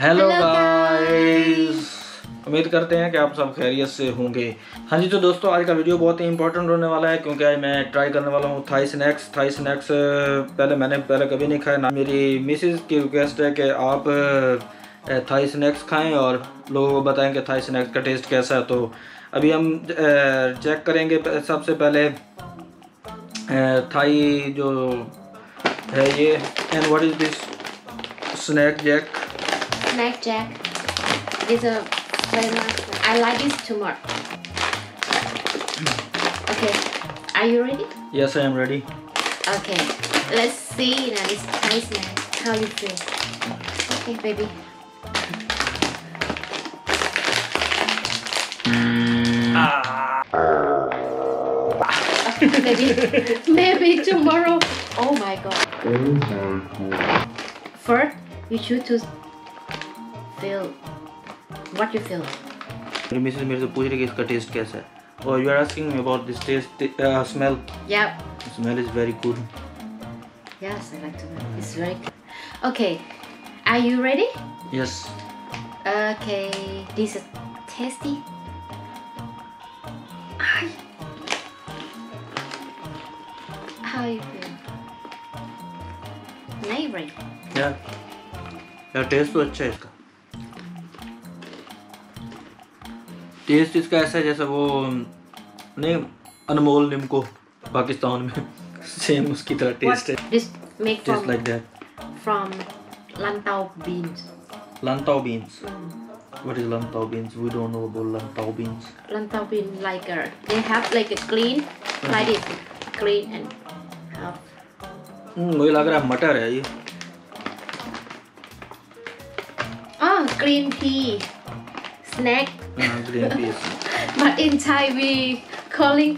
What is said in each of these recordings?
Hello guys, उम्मीद करते हैं कि आप सब खैरियत से होंगे। हाँ जी, तो दोस्तों आज का वीडियो बहुत ही इंपॉर्टेंट होने वाला है क्योंकि आज मैं ट्राई करने वाला हूँ थाई स्नैक्स। मैंने कभी नहीं खाया ना। मेरी मिसेस की रिक्वेस्ट है कि आप थाई स्नैक्स खाएं और लोगों को बताएं कि थाई स्नैक्स का टेस्ट कैसा है। तो अभी हम चेक करेंगे सबसे पहले थाई जो है ये। And what is this Snack Jack? Snack Jack is a famous. I like this too much. Okay, are you ready? Yes, I am ready. Okay, let's see now this Thai snack. How you feel? Okay, baby. Maybe tomorrow. Oh my god. First, you choose to feel what you feel. मेरी Mrs मेरे से पूछ रही है कि इसका test कैसा है। और you are asking me about this taste smell. Yep. Smell is very good. Yes, I like to know. It's very good. Okay, are you ready? Yes. Okay, this is tasty. Ay. How you feel? Neighboring. Yeah. यार test तो अच्छा है इसका। Test इसका ऐसा है जैसा वो नहीं अनमोल निम्को पाकिस्तान में सेम उसकी तरह टेस्ट है। This make Taste from like that. from lantau beans. Lantau beans. What is lantau beans? We don't know about lantau beans. Lantau bean like they have like a green like this, green and half. मुझे लग रहा है मटर है ये। Ah, green pea snack. Green peas. But in Thai we calling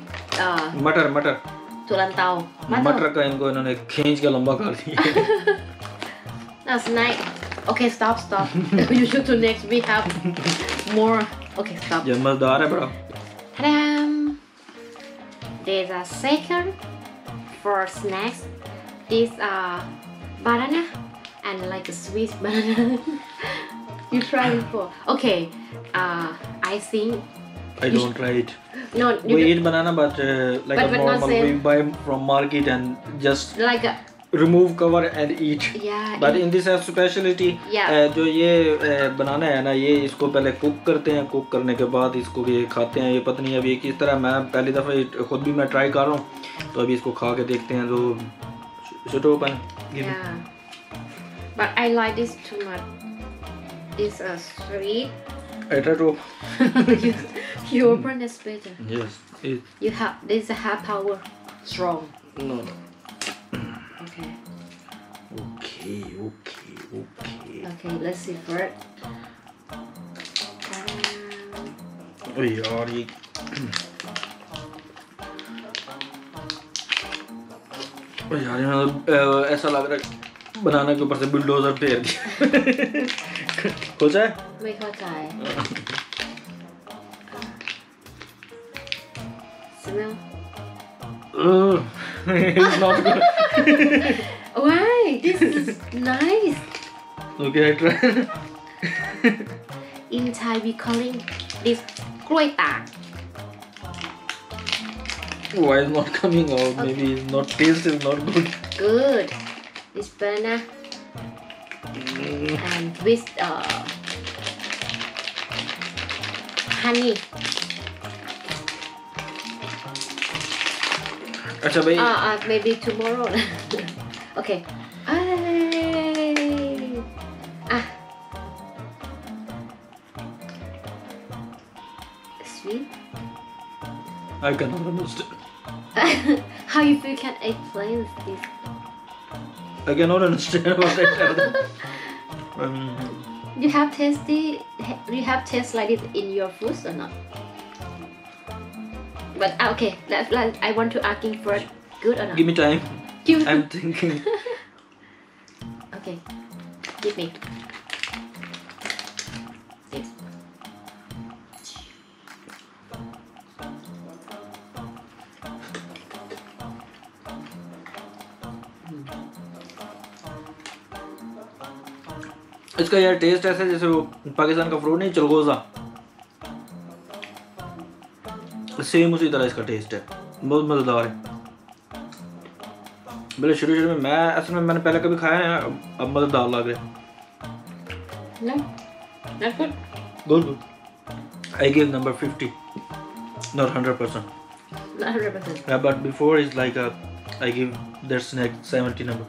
मटर to lantau. मटर का इनको इन्होंने खींच के लंबा कर दिया। That's nice. Okay, stop. You should to next. We have more. Okay, stop. ये मजेदार है बड़ा। Ta-dam! There's a second for snacks. This banana and like a sweet banana. You try before. Okay. I think I don't try it. no. You We don't- eat banana, but like But a not normal, same. we buy from market and just like a remove cover and eat. yeah. But in this speciality, Yeah. जो ये बनाना है ना, ये इसको पहले cook करते हैं। Cook करने के बाद इसको ये खाते हैं। ये पता नहीं अभी किस तरह, मैं पहली दफ़ा खुद भी मैं ट्राई कर रहा हूँ, तो अभी इसको खा के देखते हैं। तो शुरू open. Yeah. But I like this too much. It's a sweet. I try to. You open is better. Yes. It, You have this is a half power strong. no. Okay. Okay. Okay, let's see first. ओ यार ये ओ यार मतलब ऐसा लग रहा है बनाना के ऊपर से बुलडोजर फेर दिया। हो जाए? ไม่เข้าใจ Smell. It's not good. Why? This is nice. Okay, I try. In Thai we calling this กล้วยตาก Why is not coming out? Maybe it's not taste is not good. Good. This banana and with honey. अच्छा भाई Maybe tomorrow. Okay. Ay. Sweet. I cannot understand. How you feel? Can I explain this? I cannot understand what I tell them. You have taste like it in your foods or not? But okay, I want to ask him first. Good or not? Give me time. Give- I'm thinking. Okay, give me. This. इसका यार test ऐसा है जैसे वो पाकिस्तान का fruit नहीं चलगोजा, same उसी तरह इसका टेस्ट है, बहुत मज़ेदार है। पहले शुरू में मैं असल में मैंने पहले कभी खाया है, अब मज़ेदार लग रहा है। No, not good. Good. I give number 50, not 100%. Not 100%. Yeah, but before is like I give that snack 70 number.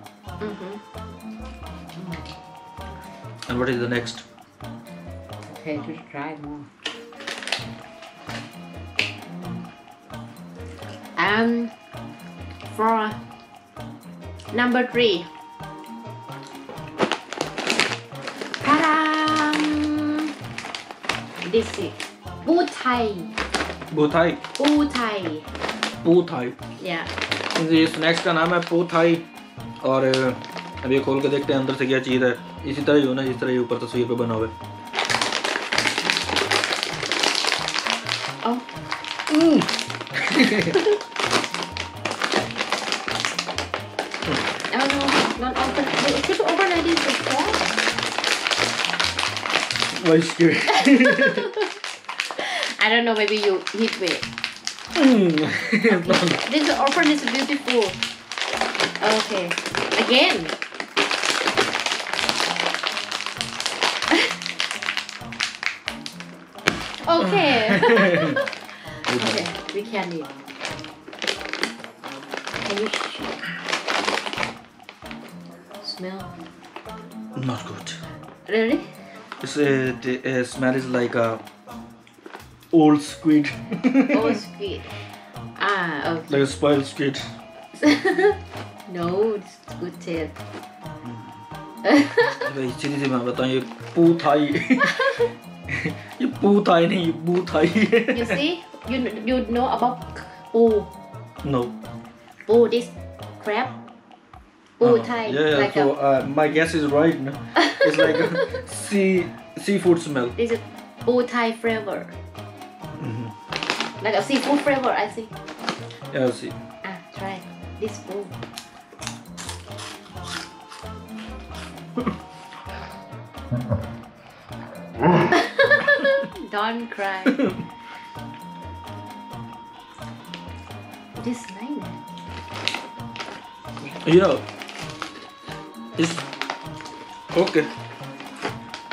And what is the next? Okay, just try more. For number 3. This is Pu Thai. पू Thai. Pu Thai. पू Thai. Yeah. ये snacks का नाम है पू Thai. और अब ये खोल के देखते हैं अंदर से क्या चीज़ है। इसी तरह ही हो ना जिस तरह ये ऊपर तस्वीर पे बना हुआ है। Oh. Oh no, not open. It should open like this before. Why scared? I don't know, maybe you hit me. This open is beautiful. Okay, again. Okay. Okay, we can eat. Can you smell? Not good. Really? The smell is like a old squid. Oh, squid. Ah, okay. Like a spoiled squid. No, it's good taste. इसी से मैं बताऊँ ये पू Thai. ये पू Thai नहीं ये पू Thai. You see, you know about po. No. Po, this crab. Po Thai. Yeah, Like so my guess is right. No? It's like a seafood smell. This is po Thai flavor. Like a seafood flavor, I think. Yeah, see. Ah, try this po. Don't cry. This nice. You know, it's okay.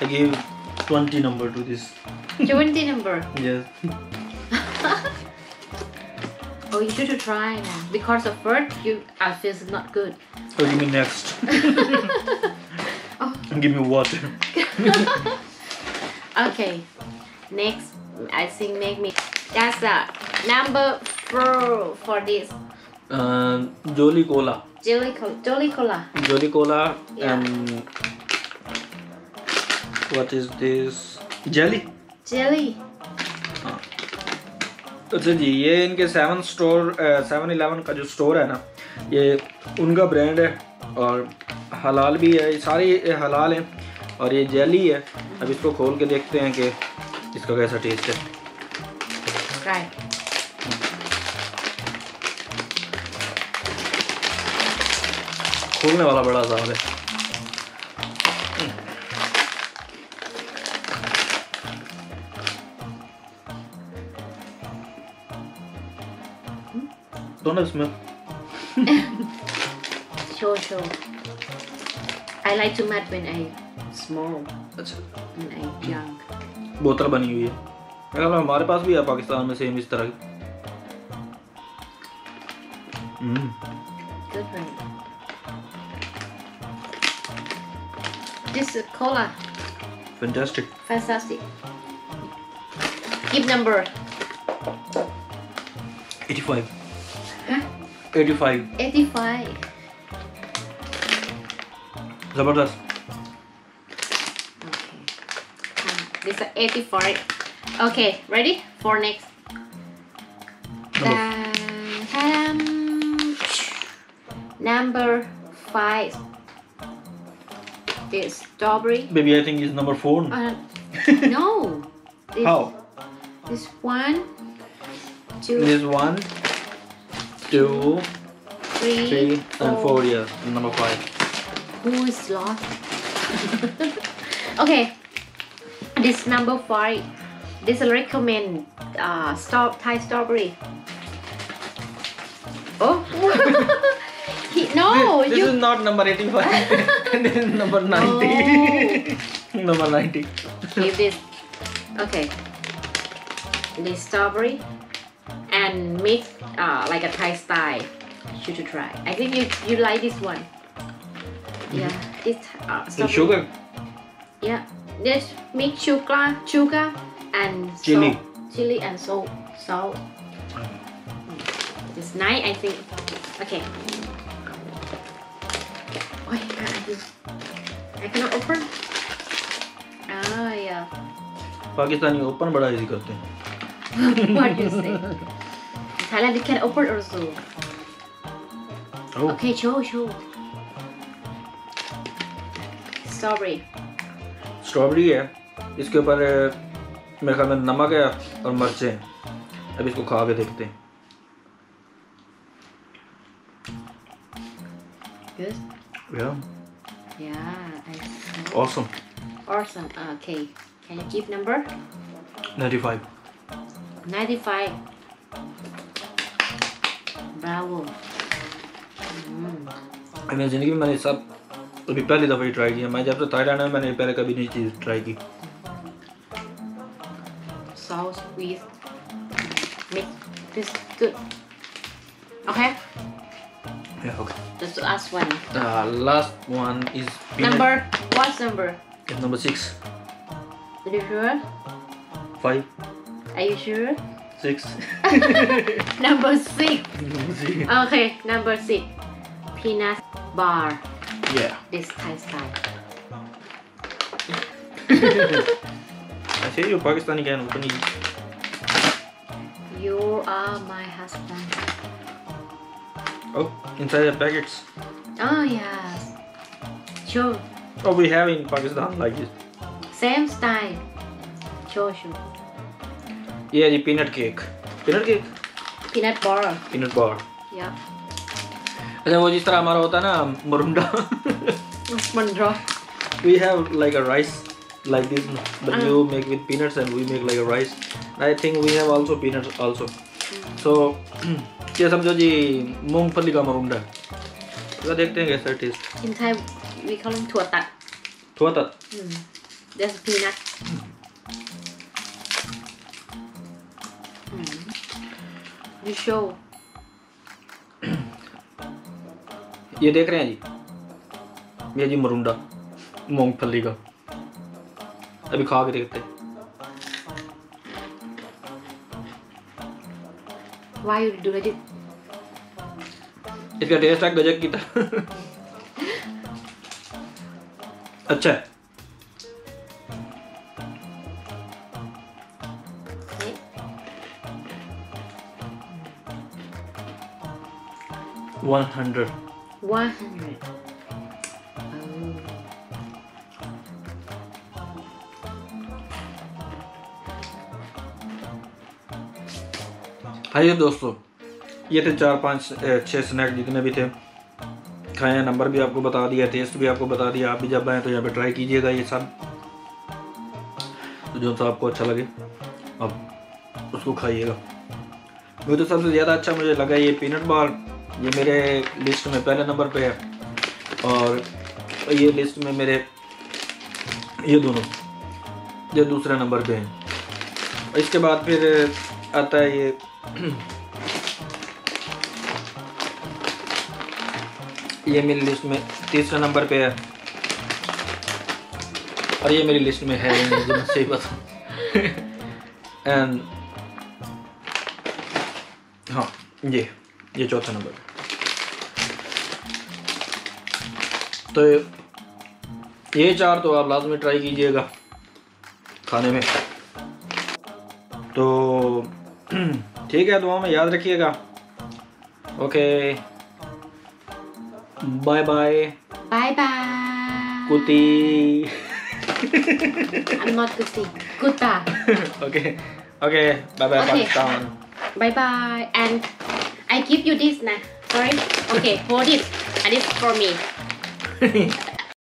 I give 20 number to this. 20 number. Yes. Oh, you should try now. Because of first, I feel it's not good. Oh, give me next. Oh. Give me water. Okay. Next, I think make me. That's number 4 for this. Jolly Cola. Jolly Cola. Jolly Cola. Yeah. And what is this? Jelly. Jelly. अच्छा जी ये इनके 7-Eleven का जो store है ना ये उनका brand है और हलाल भी है, सारे हलाल हैं और ये जेली है। अब इसको खोल के देखते हैं कि इसका कैसा टेस्ट है। Try. खोलने वाला बड़ा आसान है। Don't smell. Show. I like too much when I small. अच्छा When I young. बोतल बनी हुई है। मेरा ख्याल हमारे पास भी है पाकिस्तान में सेम इस तरह की। Good one. This is cola. Fantastic. Fantastic. Give number. 85. Huh? 85. 85. जबरदस्त। Okay. This is 85. Okay, ready for next. Ta-dam. Number 5. This strawberry. Baby, I think it's number 4. No. This, How? This 1, 2, This 1, 2, 3, 3, and 4. Yes, number 5. Who is lost? Okay, this number 5. This I recommend Thai strawberry. Oh, no, this is not number 85. This is number 90. Number 90. Keep this. Okay, this strawberry and mix like a Thai style. You should try. I think you like this one. Yeah, this With sugar. Yeah, this mix sugar and Chili. Salt, chili and salt. It's nice, I think. Okay. Oh, I cannot open. Ah, yeah. Pakistani open बड़ा easy करते हैं. What do you say? Thailand you can open also. Oh. Okay, show. Strawberry. Strawberry है, इसके ऊपर मेरे ख्याल में नमक है और मिर्चें हैं. अब इसको खा के देखते हैं. Good? Yeah. Yeah. Awesome. Awesome. Okay. Can you give number? 95. 95. Bravo. मेरी ज़िंदगी में मैंने सब अभी पहली दफ़ा ही ट्राई किया. मैं जब से थाईलैंड में मैंने पहले कभी नहीं चीज़ ट्राई की. Sauce with mix. This good. Okay. Yeah, okay. That's the last one. Last one is peanut. Number. What's number? It's number 6. Are you sure? 5. Are you sure? 6. Number 6. Okay, number 6. Peanut bar. Yeah. This Thai style. I say you Pakistani can open it. You are my husband. Oh, inside the packets. Oh yes. Sure. Oh, we have in Pakistan like this. Same style. Sure. Yeah, the peanut cake. Peanut cake? Peanut bar. Peanut bar. Yeah. अच्छा वो जिस तरह हमारा होता है ना मुरुंडा. Mandra. We have like a rice like this, but you make with peanuts and we make like a rice. I think we have also peanuts also. So ये समझो जी मूंगफली का मुरुंडा. तो देखते हैं कैसा test. In Thai we call them thua tat. थोड़ा ता. That's peanut. You show. ये देख रहे हैं जी. ये जी मुरुंडा मूंगफली का. अभी खा के देखते हैं. Why you do it? इसका टेस्ट है गजब की तरह. अच्छा है. Okay. 100. 100. आइए दोस्तों, ये थे 4-5-6 स्नैक जितने भी थे. खाए हैं, नंबर भी आपको बता दिया, टेस्ट भी आपको बता दिया. आप भी जब आएँ तो यहाँ पे ट्राई कीजिएगा ये सब. तो जो सा आपको अच्छा लगे आप उसको खाइएगा. मुझे तो सबसे ज़्यादा अच्छा मुझे लगा ये पीनट बार. ये मेरे लिस्ट में पहले नंबर पे है और ये लिस्ट में मेरे ये दोनों ये दूसरे नंबर पे हैं. इसके बाद फिर आता है ये मेरी लिस्ट में तीसरे नंबर पे है और ये मेरी लिस्ट में है ही नहीं, मुझे सही पता. एंड हाँ ये चौथा नंबर है. तो ये 4 तो आप लाजमी ट्राई कीजिएगा खाने में. तो ठीक है, दुआ में याद रखिएगा. Okay, bye bye. Bye bye. कुती. I'm not Guti. Gutta. Okay, bye bye Pakistan. Bye bye. And I give you this now. Sorry. Okay, hold it. And it's for me.